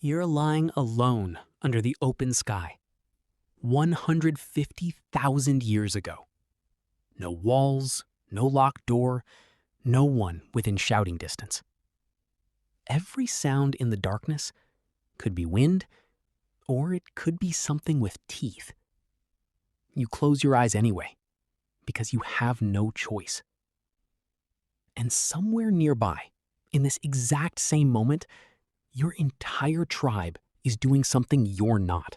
You're lying alone under the open sky, 150,000 years ago. No walls, no locked door, no one within shouting distance. Every sound in the darkness could be wind, or it could be something with teeth. You close your eyes anyway, because you have no choice. And somewhere nearby, in this exact same moment, your entire tribe is doing something you're not.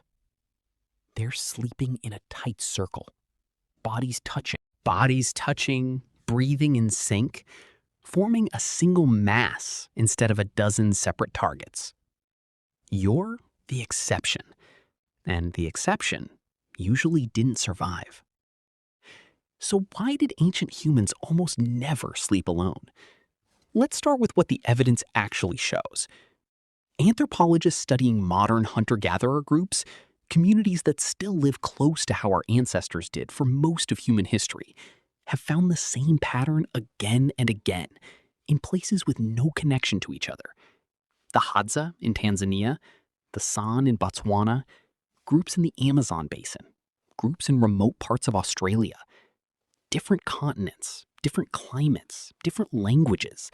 They're sleeping in a tight circle, bodies touching, breathing in sync, forming a single mass instead of a dozen separate targets. You're the exception, and the exception usually didn't survive. So why did ancient humans almost never sleep alone? Let's start with what the evidence actually shows. Anthropologists studying modern hunter-gatherer groups, communities that still live close to how our ancestors did for most of human history, have found the same pattern again and again in places with no connection to each other. The Hadza in Tanzania, the San in Botswana, groups in the Amazon basin, groups in remote parts of Australia. Different continents, different climates, different languages,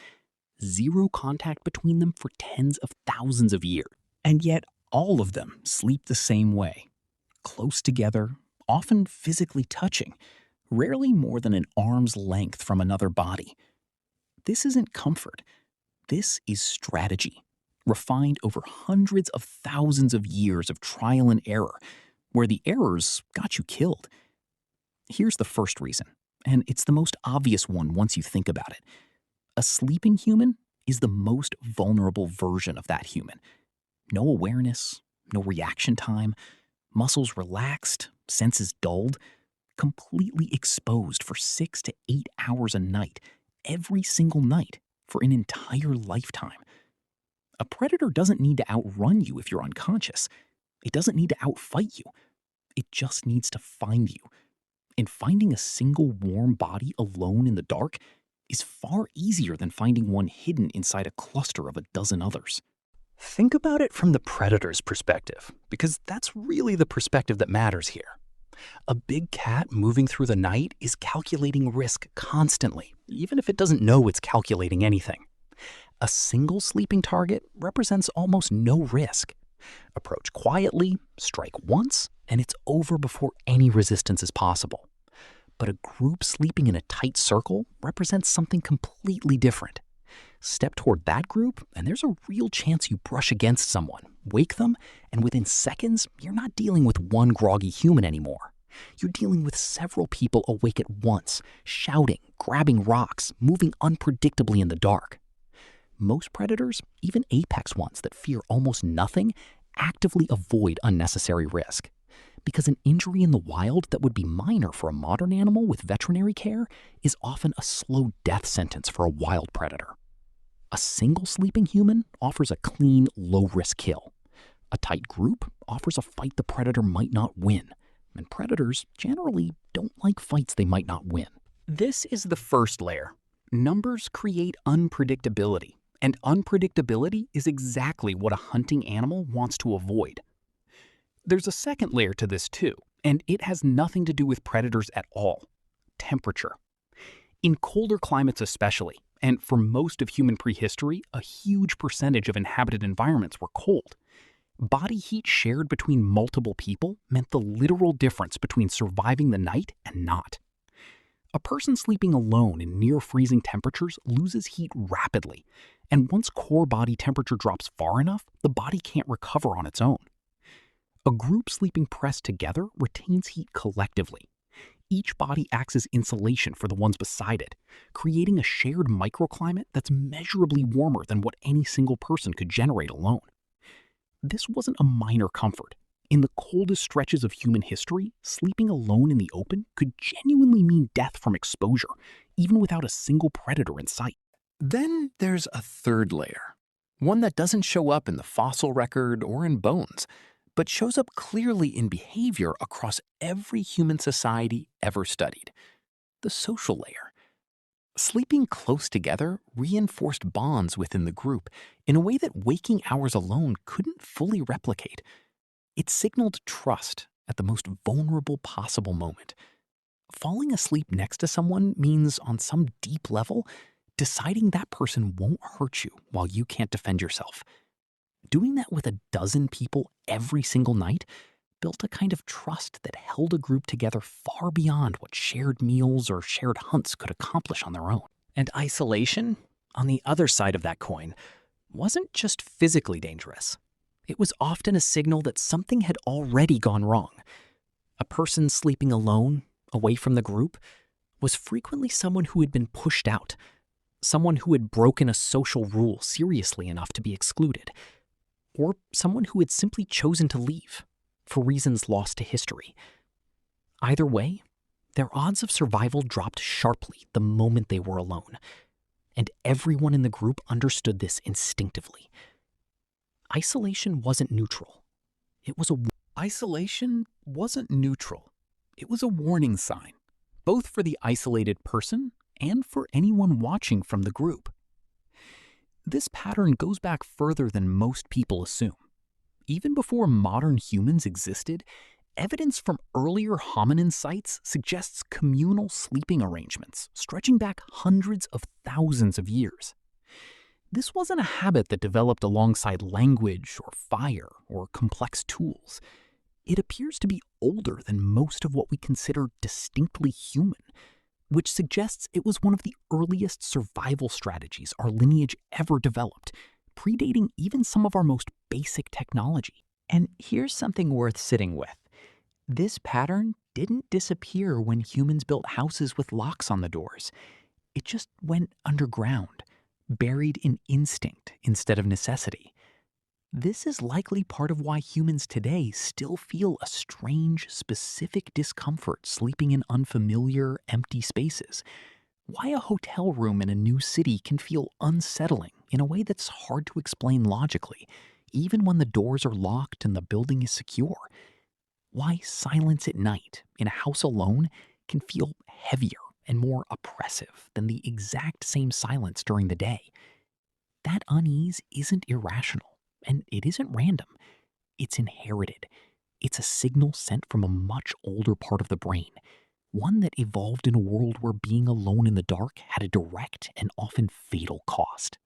zero contact between them for tens of thousands of years. And yet, all of them sleep the same way, close together, often physically touching, rarely more than an arm's length from another body. This isn't comfort. This is strategy, refined over hundreds of thousands of years of trial and error, where the errors got you killed. Here's the first reason, and it's the most obvious one once you think about it. A sleeping human is the most vulnerable version of that human. No awareness, no reaction time, muscles relaxed, senses dulled, completely exposed for 6 to 8 hours a night, every single night, for an entire lifetime. A predator doesn't need to outrun you if you're unconscious. It doesn't need to outfight you. It just needs to find you. And finding a single warm body alone in the dark is far easier than finding one hidden inside a cluster of a dozen others. Think about it from the predator's perspective, because that's really the perspective that matters here. A big cat moving through the night is calculating risk constantly, even if it doesn't know it's calculating anything. A single sleeping target represents almost no risk. Approach quietly, strike once, and it's over before any resistance is possible. But a group sleeping in a tight circle represents something completely different. Step toward that group, and there's a real chance you brush against someone, wake them, and within seconds, you're not dealing with one groggy human anymore. You're dealing with several people awake at once, shouting, grabbing rocks, moving unpredictably in the dark. Most predators, even apex ones that fear almost nothing, actively avoid unnecessary risk. Because an injury in the wild that would be minor for a modern animal with veterinary care is often a slow death sentence for a wild predator. A single sleeping human offers a clean, low-risk kill. A tight group offers a fight the predator might not win, and predators generally don't like fights they might not win. This is the first layer. Numbers create unpredictability, and unpredictability is exactly what a hunting animal wants to avoid. There's a second layer to this too, and it has nothing to do with predators at all: temperature. In colder climates especially, and for most of human prehistory, a huge percentage of inhabited environments were cold. Body heat shared between multiple people meant the literal difference between surviving the night and not. A person sleeping alone in near-freezing temperatures loses heat rapidly, and once core body temperature drops far enough, the body can't recover on its own. A group sleeping pressed together retains heat collectively. Each body acts as insulation for the ones beside it, creating a shared microclimate that's measurably warmer than what any single person could generate alone. This wasn't a minor comfort. In the coldest stretches of human history, sleeping alone in the open could genuinely mean death from exposure, even without a single predator in sight. Then there's a third layer, one that doesn't show up in the fossil record or in bones, but shows up clearly in behavior across every human society ever studied: the social layer. Sleeping close together reinforced bonds within the group in a way that waking hours alone couldn't fully replicate. It signaled trust at the most vulnerable possible moment. Falling asleep next to someone means, on some deep level, deciding that person won't hurt you while you can't defend yourself. Doing that with a dozen people every single night built a kind of trust that held a group together far beyond what shared meals or shared hunts could accomplish on their own. And isolation, on the other side of that coin, wasn't just physically dangerous. It was often a signal that something had already gone wrong. A person sleeping alone, away from the group, was frequently someone who had been pushed out, someone who had broken a social rule seriously enough to be excluded, or someone who had simply chosen to leave, for reasons lost to history. Either way, their odds of survival dropped sharply the moment they were alone, and everyone in the group understood this instinctively. Isolation wasn't neutral. Isolation wasn't neutral. It was a warning sign, both for the isolated person and for anyone watching from the group. This pattern goes back further than most people assume. Even before modern humans existed, evidence from earlier hominin sites suggests communal sleeping arrangements stretching back hundreds of thousands of years. This wasn't a habit that developed alongside language or fire or complex tools. It appears to be older than most of what we consider distinctly human, which suggests it was one of the earliest survival strategies our lineage ever developed, predating even some of our most basic technology. And here's something worth sitting with. This pattern didn't disappear when humans built houses with locks on the doors. It just went underground, buried in instinct instead of necessity. This is likely part of why humans today still feel a strange, specific discomfort sleeping in unfamiliar, empty spaces. Why a hotel room in a new city can feel unsettling in a way that's hard to explain logically, even when the doors are locked and the building is secure. Why silence at night in a house alone can feel heavier and more oppressive than the exact same silence during the day. That unease isn't irrational. And it isn't random. It's inherited. It's a signal sent from a much older part of the brain, one that evolved in a world where being alone in the dark had a direct and often fatal cost.